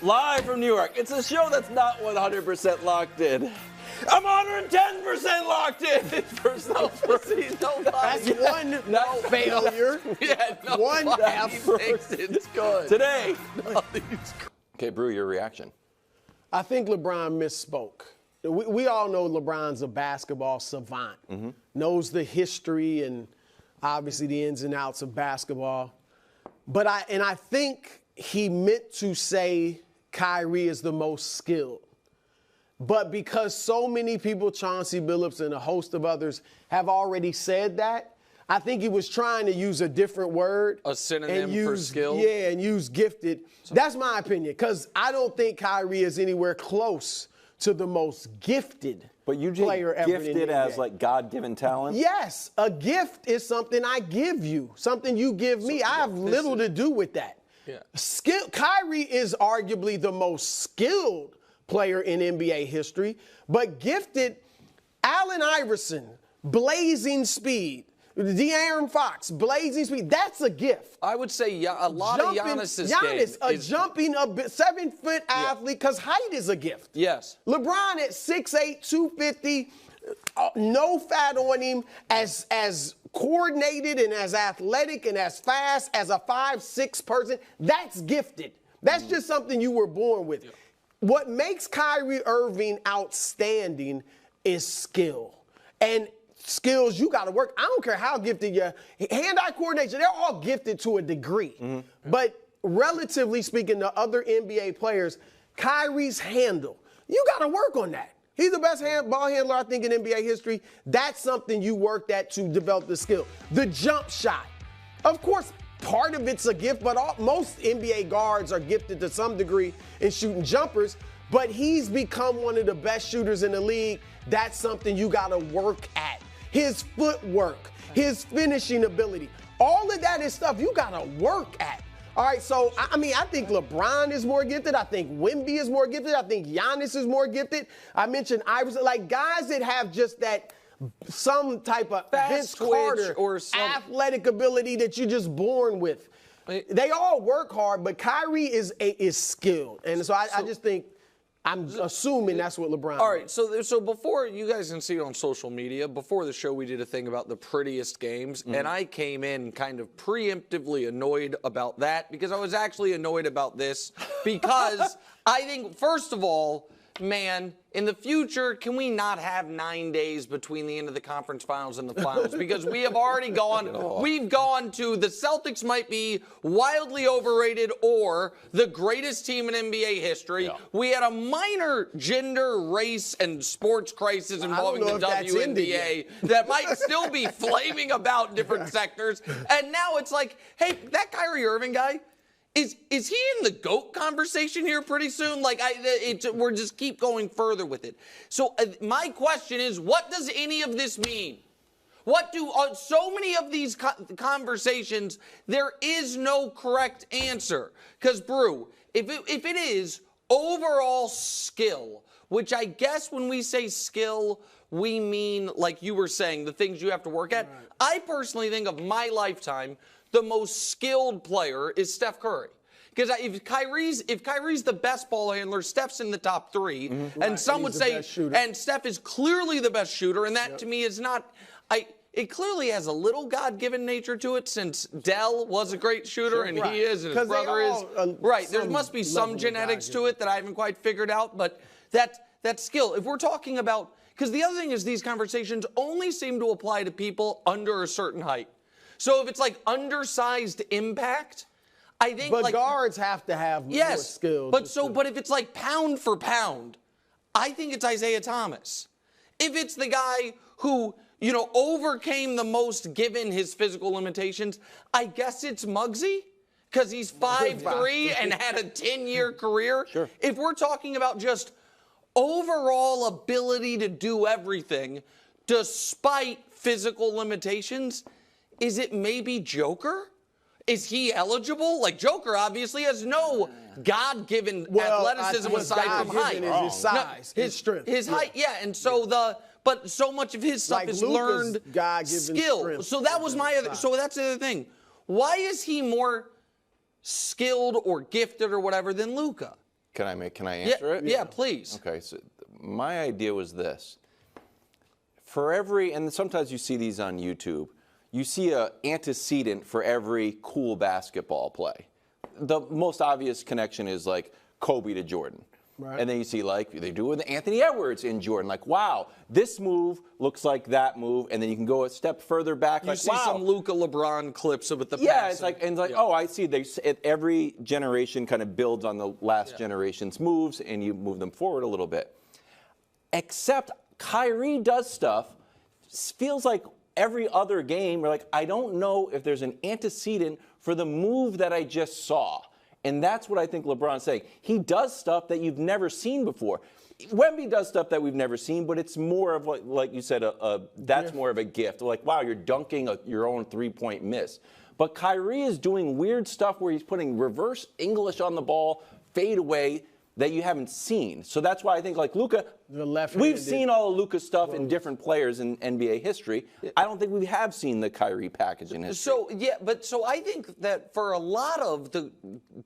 live from New York. It's a show that's not 100% locked in. I'm 110% locked in for self-proceed. That's one failure. One effort. It's good. Today. Okay, Brew, your reaction. I think LeBron misspoke. We all know LeBron's a basketball savant, knows the history and obviously the ins and outs of basketball. But I think he meant to say Kyrie is the most skilled. But because so many people, Chauncey Billups and a host of others, have already said that, I think he was trying to use a different word. A synonym for skilled? Yeah, and use gifted. That's my opinion, because I don't think Kyrie is anywhere close to the most gifted player ever in the NBA. Gifted as like God-given talent? Yes, a gift is something I give you, something you give me. I have little to do with that. Yeah. Kyrie is arguably the most skilled player in NBA history, but gifted, Allen Iverson, blazing speed, De'Aaron Fox, blazing speed, that's a gift. I would say a lot of Giannis's game is jumping a 7-foot athlete, because height is a gift. Yes. LeBron at 6'8", 250, no fat on him, as coordinated and as athletic and as fast as a 5'6" person, that's gifted. That's just something you were born with. Yeah. What makes Kyrie Irving outstanding is skill. And skills, you got to work. I don't care how gifted your hand-eye coordination, they're all gifted to a degree. But relatively speaking to other NBA players, Kyrie's handle, you got to work on that. He's the best ball handler, I think, in NBA history. That's something you worked at to develop the skill. The jump shot. Of course, part of it's a gift, but most NBA guards are gifted to some degree in shooting jumpers, but he's become one of the best shooters in the league. That's something you got to work at. His footwork, his finishing ability, all of that is stuff you got to work at. All right, so, I think LeBron is more gifted. I think Wemby is more gifted. I think Giannis is more gifted. I mentioned Iverson, like guys that have just that some type of Vince Carter or some athletic ability that you're just born with. They all work hard, but Kyrie is skilled. And so I just think, I'm assuming that's what LeBron All right, so before, you guys can see it on social media, before the show we did a thing about the prettiest games, and I came in kind of preemptively annoyed about that, because I was actually annoyed about this, because I think, first of all, man, in the future, can we not have 9 days between the end of the conference finals and the finals? Because we have already we've gone to the Celtics might be wildly overrated or the greatest team in NBA history. Yeah. We had a minor gender, race, and sports crisis involving the WNBA that might still be flaming about different sectors. And now it's like, hey, that Kyrie Irving guy, Is he in the GOAT conversation here pretty soon? Like, we're just keep going further with it. So my question is, what does any of this mean? What do so many of these conversations, there is no correct answer. Because, Brew, if it is overall skill, which I guess when we say skill, we mean, like you were saying, the things you have to work at. Right. I personally think of my lifetime, the most skilled player is Steph Curry. Because if Kyrie's the best ball handler, Steph's in the top three. And some would say, and Steph is clearly the best shooter, and that to me is not, it clearly has a little God-given nature to it, since Dell was a great shooter, and he is, and his brother is. Right, there must be some genetics to it that I haven't quite figured out, but that skill, if we're talking about, because the other thing is these conversations only seem to apply to people under a certain height. So if it's like undersized impact, I think but guards have to have more skill. But if it's like pound for pound, I think it's Isaiah Thomas. If it's the guy who, overcame the most given his physical limitations, I guess it's Muggsy, because he's 5'3" and had a 10-year career. Sure. If we're talking about just overall ability to do everything despite physical limitations, is it maybe Joker? Is he eligible? Like, Joker obviously has no God-given athleticism aside from height. Is his size, his strength. His height, and so but so much of his stuff is learned skill. Strength. So that was so that's the other thing. Why is he more skilled or gifted or whatever than Luka? Can I answer it? Yeah, please. Okay, so my idea was this. For every, and sometimes you see these on YouTube, you see an antecedent for every cool basketball play. The most obvious connection is like Kobe to Jordan. Right. And then you see, like, they do with Anthony Edwards in Jordan. Like, wow, this move looks like that move. And then you can go a step further back. You like, see some Luka LeBron clips with the passing. Yeah, it's like, oh, I see. Every generation kind of builds on the last generation's moves, and you move them forward a little bit. Except Kyrie does stuff, feels like every other game, we're like, I don't know if there's an antecedent for the move that I just saw. And that's what I think LeBron's saying. He does stuff that you've never seen before. Wemby does stuff that we've never seen, but it's more of, like you said, that's more of a gift. Like, wow, you're dunking your own three-point miss. But Kyrie is doing weird stuff where he's putting reverse English on the ball, fade away, that you haven't seen. So that's why I think, like Luka, we've seen all of Luka's stuff in different players in NBA history. I don't think we have seen the Kyrie package in history. So I think that for a lot of the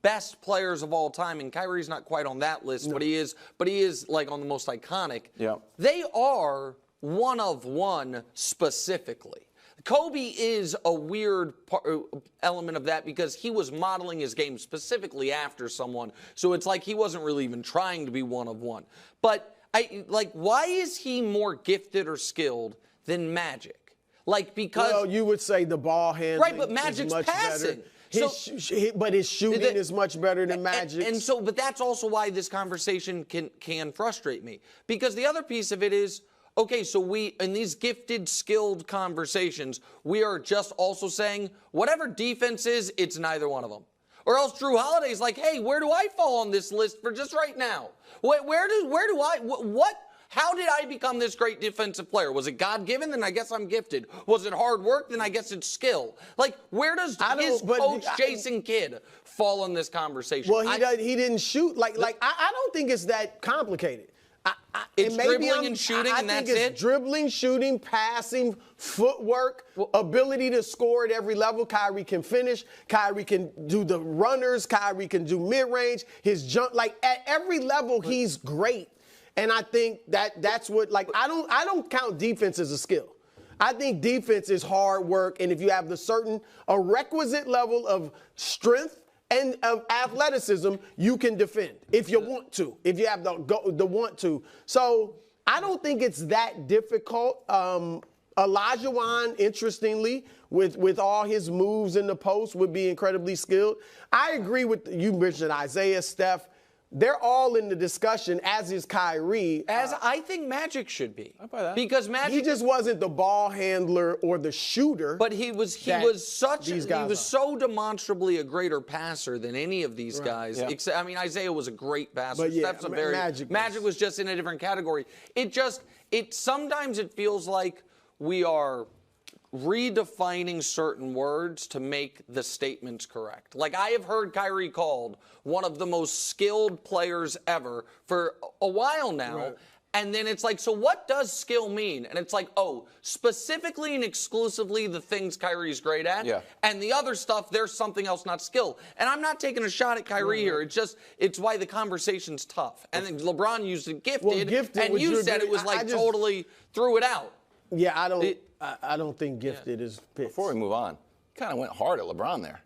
best players of all time, and Kyrie's not quite on that list, but he is like on the most iconic. Yeah. They are one of one specifically. Kobe is a weird element of that because he was modeling his game specifically after someone. So it's like he wasn't really even trying to be one of one. But why is he more gifted or skilled than Magic? Like, because well, you would say the ball handling, right? But Magic's is much passing. Better. But his shooting is much better than Magic's. But that's also why this conversation can frustrate me, because the other piece of it is, okay, so we, in these gifted, skilled conversations, we are just also saying whatever defense is, it's neither one of them. Or else Drew Holiday's like, hey, where do I fall on this list for just right now? How did I become this great defensive player? Was it God-given? Then I guess I'm gifted. Was it hard work? Then I guess it's skill. Like, where does his coach, Jason Kidd, fall in this conversation? Well, he didn't shoot. I don't think it's that complicated. It's dribbling and shooting, and that's it? I think it's dribbling, shooting, passing, footwork, ability to score at every level. Kyrie can finish. Kyrie can do the runners. Kyrie can do mid-range. His jump, at every level, he's great. And I think that's what, I don't count defense as a skill. I think defense is hard work, and if you have a requisite level of strength and of athleticism, you can defend if you want to, if you have the want to. So I don't think it's that difficult. Olajuwon, interestingly, with all his moves in the post, would be incredibly skilled. I agree with you mentioned Isaiah, Steph. They're all in the discussion, as is Kyrie. As I think Magic should be. I buy that. Because Magic, he just wasn't the ball handler or the shooter. But he was so demonstrably a greater passer than any of these guys. Yeah. Except, Isaiah was a great passer. But yeah, Steph's Magic was just in a different category. Sometimes it feels like we are redefining certain words to make the statements correct. Like, I have heard Kyrie called one of the most skilled players ever for a while now. Right. And then it's like, so what does skill mean? And it's like, oh, specifically and exclusively the things Kyrie's great at. Yeah. And the other stuff, there's something else, not skill. And I'm not taking a shot at Kyrie here. It's why the conversation's tough. And then LeBron used it gifted, and you said it was totally threw it out. Yeah, I don't think gifted is fits. Before we move on, you kind of went hard at LeBron there.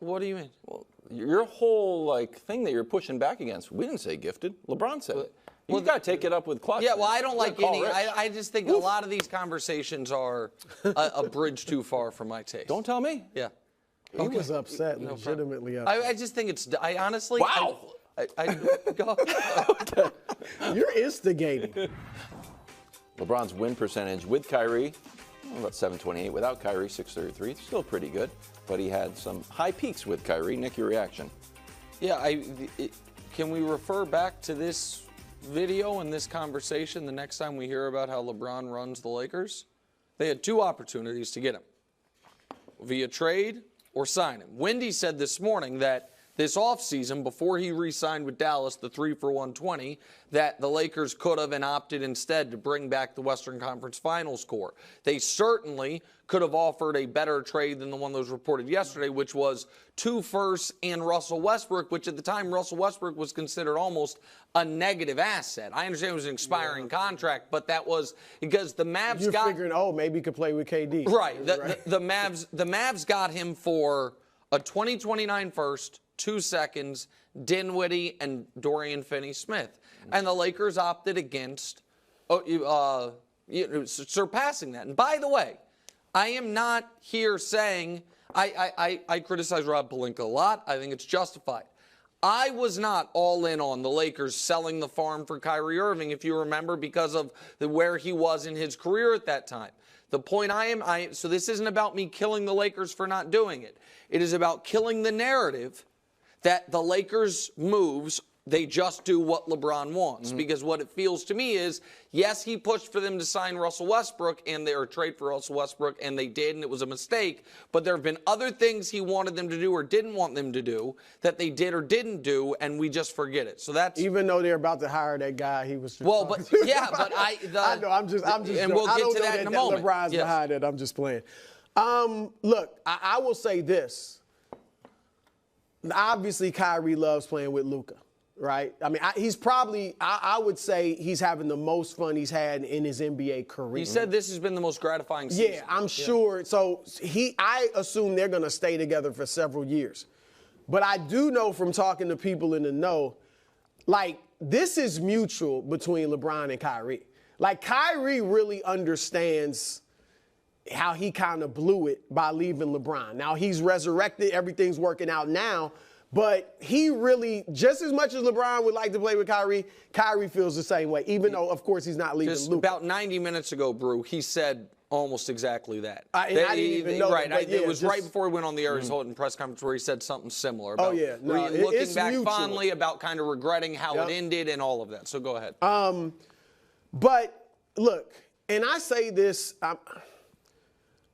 What do you mean? Well, your whole thing that you're pushing back against, we didn't say gifted. LeBron said it. You've got to take it up with Clutch. Yeah, well, I don't like any. I just think a lot of these conversations are a bridge too far for my taste. Don't tell me. Yeah. He was upset, legitimately upset. I just think it's. I honestly. Wow. Go. Okay. You're instigating. LeBron's win percentage with Kyrie, about 728. Without Kyrie, 633. Still pretty good, but he had some high peaks with Kyrie. Nick, your reaction? Yeah, can we refer back to this video and this conversation the next time we hear about how LeBron runs the Lakers? They had two opportunities to get him, via trade or sign him. Wendy said this morning that this offseason, before he re-signed with Dallas, the 3-for-120, that the Lakers could have and opted instead to bring back the Western Conference Finals core. They certainly could have offered a better trade than the one that was reported yesterday, which was 2 firsts and Russell Westbrook, which at the time Russell Westbrook was considered almost a negative asset. I understand it was an expiring contract, but that was because the Mavs You're figuring, maybe he could play with KD. Right. The Mavs got him for a 2029 first, 2 seconds, Dinwiddie, and Dorian Finney-Smith. And the Lakers opted against surpassing that. And by the way, I am not here saying I criticize Rob Pelinka a lot. I think it's justified. I was not all in on the Lakers selling the farm for Kyrie Irving, if you remember, because of where he was in his career at that time. The point so this isn't about me killing the Lakers for not doing it. It is about killing the narrative that the Lakers' moves, they just do what LeBron wants. Because what it feels to me is, yes, he pushed for them to sign Russell Westbrook or trade for Russell Westbrook, and they did, and it was a mistake. But there have been other things he wanted them to do or didn't want them to do that they did or didn't do, and we just forget it. So that's even though they're about to hire that guy, he was. Well, but yeah, but I know. I'm just. And we'll get to that in a moment. LeBron's behind it. I'm just playing. Look, I will say this. Obviously, Kyrie loves playing with Luka, right? I mean, he's probably, I would say he's having the most fun he's had in his NBA career. He said this has been the most gratifying season. Yeah, I'm sure. So I assume they're going to stay together for several years. But I do know from talking to people in the know, like, this is mutual between LeBron and Kyrie. Like, Kyrie really understands how he kind of blew it by leaving LeBron. Now, he's resurrected. Everything's working out now. But he really, just as much as LeBron would like to play with Kyrie, Kyrie feels the same way, even though, of course, he's not leaving Luka. About 90 minutes ago, Brew, he said almost exactly that. I didn't even know right, that, yeah, it was right before he went on the air, his Hilton press conference, where he said something similar. About looking back mutual. fondly, about kind of regretting how it ended and all of that. So go ahead. But, look, and I say this,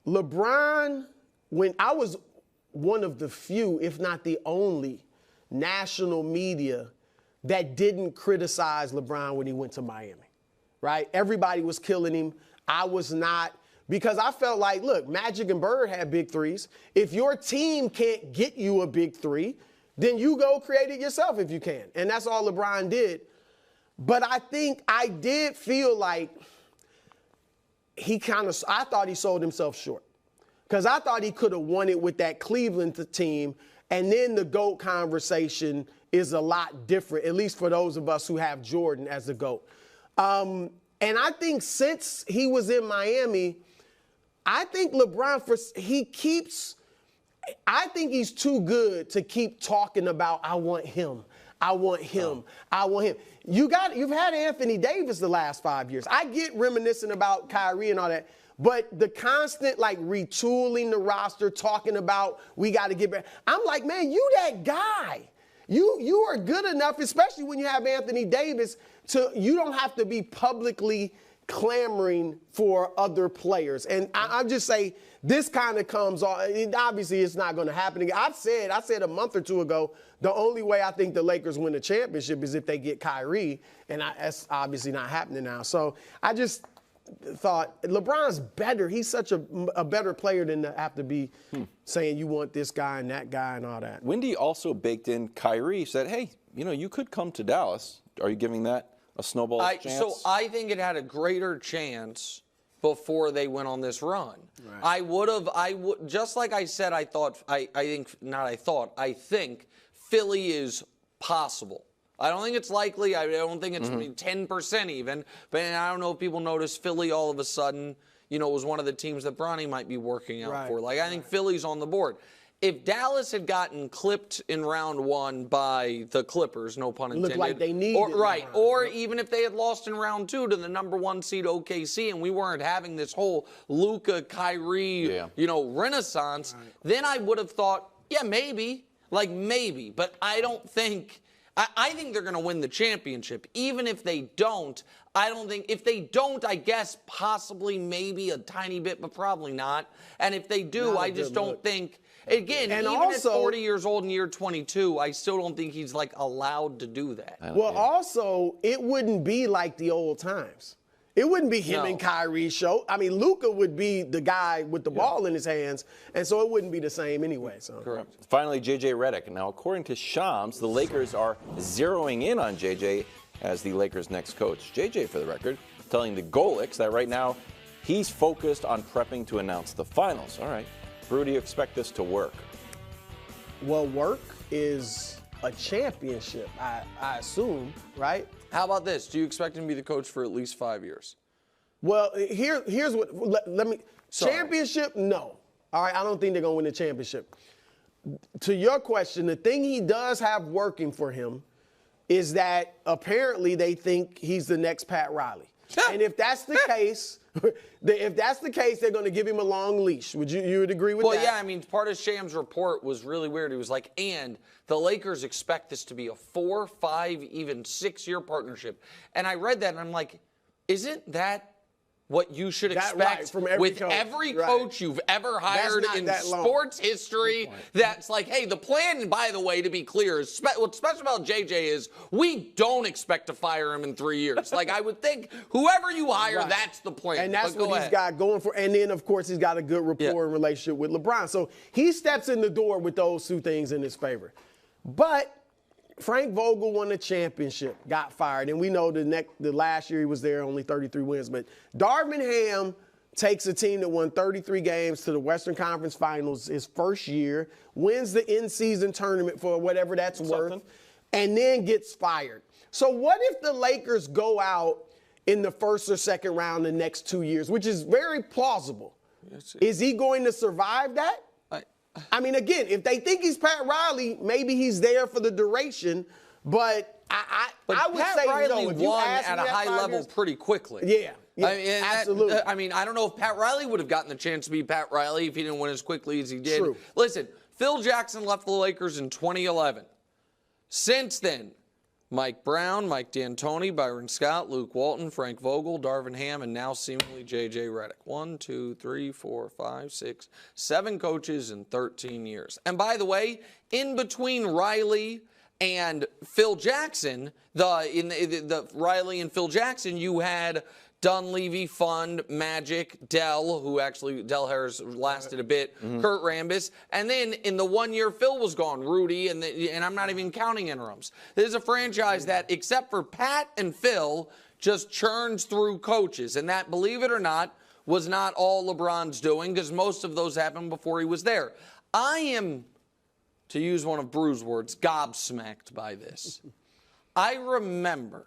LeBron, when I was one of the few, if not the only, national media that didn't criticize LeBron when he went to Miami, right? Everybody was killing him. I was not, because I felt like, look, Magic and Bird had big threes. If your team can't get you a big three, then you go create it yourself if you can. And that's all LeBron did. But I think I did feel like I thought he sold himself short. Because I thought he could have won it with that Cleveland team, and then the GOAT conversation is a lot different, at least for those of us who have Jordan as the GOAT. And I think since he was in Miami, I think LeBron, I think he's too good to keep talking about, I want him. I want him. I want him. You've had Anthony Davis the last 5 years. I get reminiscent about Kyrie and all that. But the constant, like, retooling the roster, talking about we got to get back. I'm like, man, you that guy. You are good enough, especially when you have Anthony Davis, you don't have to be publicly clamoring for other players. And I just say this kind of comes on. Obviously, it's not going to happen again. I said a month or two ago, the only way I think the Lakers win the championship is if they get Kyrie, and that's obviously not happening now. So I just thought LeBron's better. He's such a better player than to have to be saying you want this guy and that guy and all that. Wendy also baked in Kyrie, said, hey, you could come to Dallas. Are you giving that a snowball chance? So I think it had a greater chance before they went on this run. Right. I would, just like I said, I think Philly is possible. I don't think it's likely. I don't think it's 10% even. But I don't know if people notice Philly all of a sudden, was one of the teams that Bronny might be working out for. Like, I think Philly's on the board. If Dallas had gotten clipped in round 1 by the Clippers, no pun intended. Looked like they needed it. Or even if they had lost in round 2 to the number 1 seed OKC and we weren't having this whole Luka, Kyrie, renaissance, then I would have thought, yeah, maybe. Like, maybe. But I don't think... I think they're going to win the championship. Even if they don't, if they don't, I guess possibly maybe a tiny bit, but probably not. And if they do, I just don't think. Again, And even also, at 40 years old in year 22, I still don't think he's like allowed to do that. Well, also, it wouldn't be like the old times. It wouldn't be him and Kyrie's show. I mean, Luka would be the guy with the ball in his hands, and so it wouldn't be the same anyway. So. Correct. Finally, JJ Redick. Now, according to Shams, the Lakers are zeroing in on JJ as the Lakers' next coach. JJ, for the record, telling the Golics that right now he's focused on prepping to announce the finals. All right. Brew, do you expect this to work? Well, work is a championship, I assume, right? How about this? Do you expect him to be the coach for at least 5 years? Well, here's what, let me, Sorry. championship, no. All right, I don't think they're going to win the championship. To your question, the thing he does have working for him is that apparently they think he's the next Pat Riley. And if that's the case, they're going to give him a long leash. You would agree with that? Well, yeah, I mean, part of Shams' report was really weird. He was like, and the Lakers expect this to be a 4, 5, even 6-year partnership. And I read that, and I'm like, isn't that what you should expect from every with coach. every coach you've ever hired in sports history? That's like, hey, the plan, by the way, to be clear, is what's special about JJ is we don't expect to fire him in 3 years. Like, I would think whoever you hire, that's the plan. And that's what he's got going for. And then, of course, he's got a good rapport and relationship with LeBron. So he steps in the door with those two things in his favor. But Frank Vogel won a championship, got fired, and we know the last year he was there, only 33 wins. But Darvin Ham takes a team that won 33 games to the Western Conference Finals his first year, wins the in-season tournament for whatever that's worth, and then gets fired. So what if the Lakers go out in the first or second round the next 2 years, which is very plausible? Is he going to survive that? I mean, again, if they think he's Pat Riley, maybe he's there for the duration. But I would Pat say Riley no. If you won ask at me a that high 5 level years, pretty quickly. Yeah, absolutely. I mean, I don't know if Pat Riley would have gotten the chance to be Pat Riley if he didn't win as quickly as he did. True. Listen, Phil Jackson left the Lakers in 2011. Since then, Mike Brown, Mike D'Antoni, Byron Scott, Luke Walton, Frank Vogel, Darvin Ham, and now seemingly JJ Redick. 1, 2, 3, 4, 5, 6, 7 coaches in 13 years. And by the way, in between Riley and Phil Jackson, the Riley and Phil Jackson, you had Dunleavy, Fund, Magic, Dell, Dell Harris lasted a bit, Kurt Rambis, and then in the 1 year Phil was gone, Rudy, and I'm not even counting interims. This is a franchise that, except for Pat and Phil, just churns through coaches, and that, believe it or not, was not all LeBron's doing, because most of those happened before he was there. I am, to use one of Brew's words, gobsmacked by this. I remember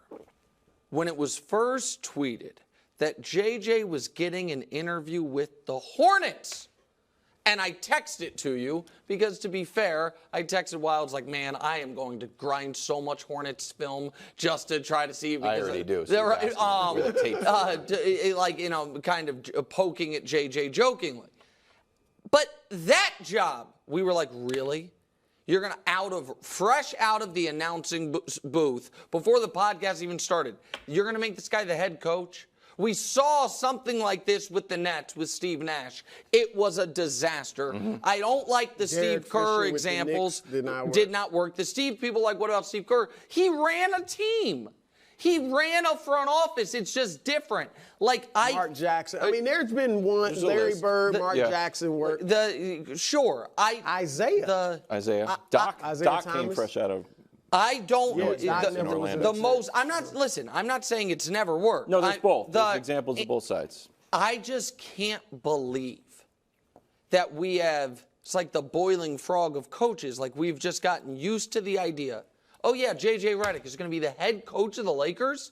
when it was first tweeted that JJ was getting an interview with the Hornets. And I texted it to you because, to be fair, I texted Wilds like, man, I am going to grind so much Hornets film just to try to see. I already do. So kind of poking at JJ jokingly. But that job, we were like, really? You're going to, fresh out of the announcing booth, before the podcast even started, you're going to make this guy the head coach? We saw something like this with the Nets, with Steve Nash. It was a disaster. I don't like the Steve Kerr examples. Did not work. The Steve people like, what about Steve Kerr? He ran a team. He ran a front office. It's just different. Mark Jackson. I mean, there's been one. Larry Bird, Mark Jackson work. Isaiah. Doc came fresh out of. I don't. Orlando. I'm not saying it's never worked. No, there's both. There's examples of both sides. I just can't believe that we have. It's like the boiling frog of coaches. Like, we've just gotten used to the idea. Oh, yeah, JJ Redick is going to be the head coach of the Lakers?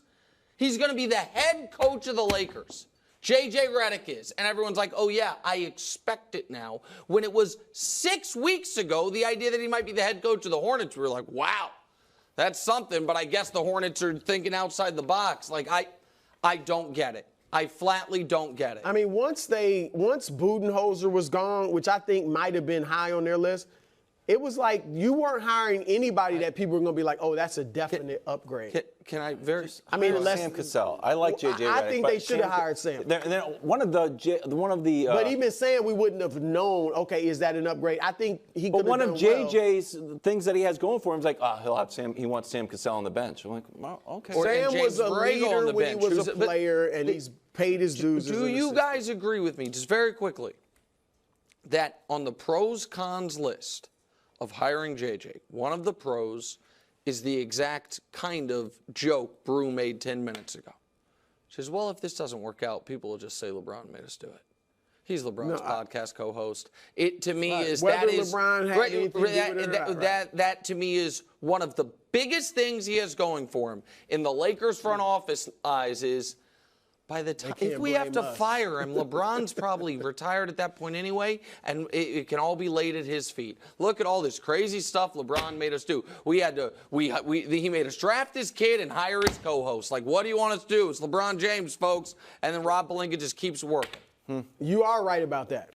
He's going to be the head coach of the Lakers. JJ Redick is. And everyone's like, oh, yeah, I expect it now. When it was 6 weeks ago, the idea that he might be the head coach of the Hornets, we were like, wow, that's something. But I guess the Hornets are thinking outside the box. Like, I don't get it. I flatly don't get it. I mean, once Budenholzer was gone, which I think might have been high on their list, It was like you weren't hiring anybody that people were going to be like, oh, that's a definite upgrade. Can I I mean, unless Sam Cassell. I like JJ Redick. I think they should have hired Sam. One of the. But even Sam, we wouldn't have known. Okay, is that an upgrade? I think he. But one of JJ's things that he has going for him is like, he'll have Sam. He wants Sam Cassell on the bench. I'm like, well, okay. Sam was a leader when he was a player, and he's paid his dues. Do you guys agree with me, just very quickly, that on the pros cons list of hiring JJ, one of the pros is the exact kind of joke Brew made 10 minutes ago? She says, well, if this doesn't work out, people will just say LeBron made us do it. He's LeBron's podcast co-host. It to me is whether that is LeBron had anything to do with it or not, that to me is one of the biggest things he has going for him in the Lakers front office eyes is by the time if we have to fire him, LeBron's probably retired at that point anyway, and it can all be laid at his feet. Look at all this crazy stuff LeBron made us do. He made us draft this kid and hire his co-host. Like, what do you want us to do? It's LeBron James, folks. And then Rob Pelinka just keeps working. You are right about that.